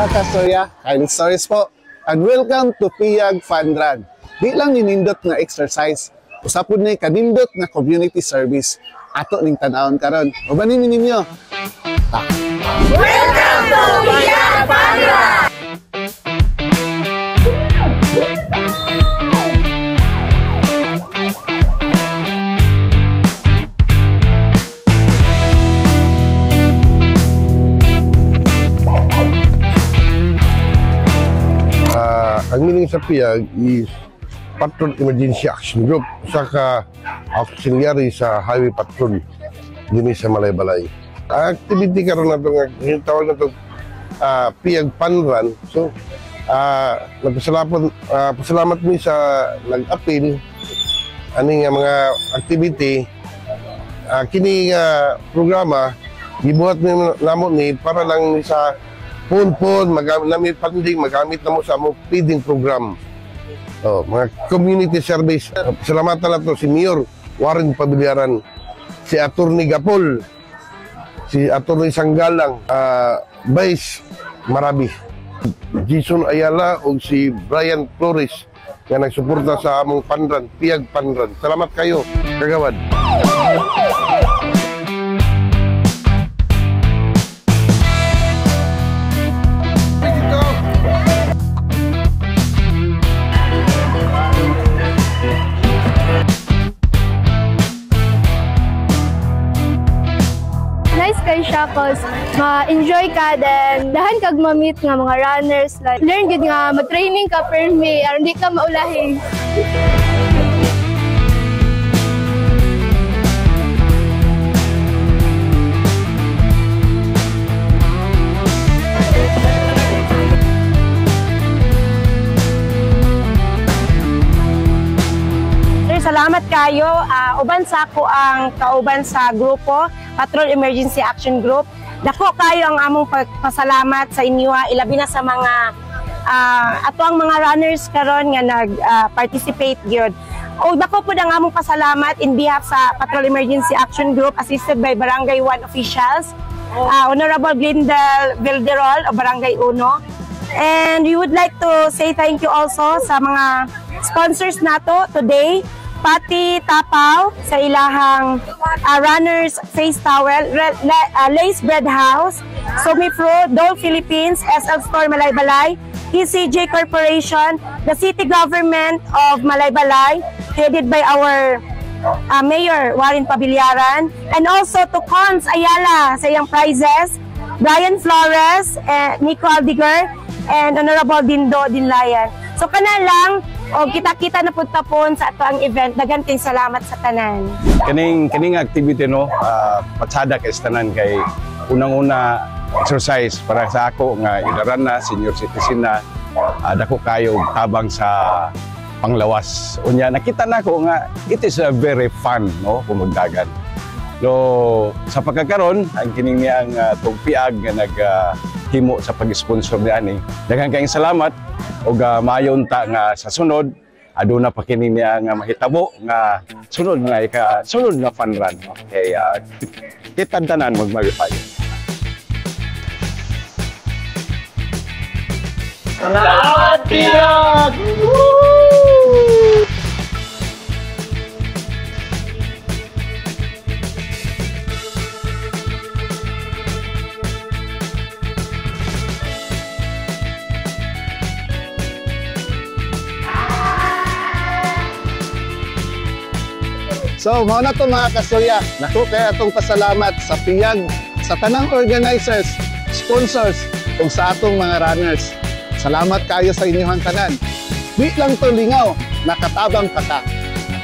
mga kastorya, Kyle Stories po, and welcome to Piyag Fun Run. Di lang ninindot na exercise, usapod na kanindot na community service. Ato ning tanawon karon. O ba ninyo? Welcome to Piyag Fun Run! Ang meaning sa PIAG is Patrol Emergency Action Group, saka auxiliary sa Highway Patrol din sa Malaybalay. Ang activity karon na ito, yung tawag na ito PIAG Fun Run. So, pasalamat mi sa nag-appeal aning mga activity. Kini programa gibuhat namo ni para lang sa phone, magamit namin funding, magamit na mo sa among feeding program. Mga community service. Salamatan na to si Mayor Warren Pabiliaran, si Attorney Gapol, si Attorney Sanggalang, Vice Marabi, Jason Ayala o si Brian Flores nga nagsuporta sa among Panran, Piyag Panran. Salamat kayo, kagawad. Nice kay siya cause ma-enjoy ka then dahan kag ma-meet nga mga runners, like learn gid nga ma-training ka permi aron di ka maulahi. Salamat kayo. Uban sa ako ang kauban sa grupo, Patrol Emergency Action Group. Dako kayo ang among pagpasalamat sa inyo, ilabi na sa mga ato ang mga runners karon nga nag-participate gyud. O dako pud ang among pasalamat in behalf sa Patrol Emergency Action Group assisted by Barangay 1 officials, Honorable Glindel Vilderol o Barangay 1. And we would like to say thank you also sa mga sponsors nato today. Pati Tapaw sa ilahang runners face towel, Lace Bread House, Sumifro, Dole Philippines, SL Store Malaybalay, ECJ Corporation, the City Government of Malaybalay, headed by our Mayor Warren Pabiliaran, and also to Cons Ayala sa iyang prizes, Brian Flores, Nico Aldiger, and Honorable Dindo Dinlayan. So kana lang, o kita-kita na pun sa ato ang event. Dagan kay salamat sa tanan. Kaning activity no, patsada kay tanan kay unang-una exercise para sa ako nga idaran na senior citizen na dako kayo tabang sa panglawas. Unya nakita na ko nga it is a very fun no kumugdagan. So sa pagkakaron ang kining niyang tugpiag nga naghimo sa pag-sponsor ni ani. Daghang kayong salamat ug maayo unta nga sa sunod aduna pa kini niya nga mahitabo nga sunod nga fun run. Okay, kita tanan magmagipay. Salamat Piyag! So, mao na to mga kastorya. Naku kaya atong pasalamat sa Piyag, sa tanang organizers, sponsors, ug sa atong mga runners. Salamat kayo sa inyong tanan. Di lang to lingaw, nakatabang pa ka.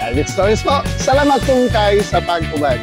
Kyle Stories po, salamat kung kayo sa pag-ubad.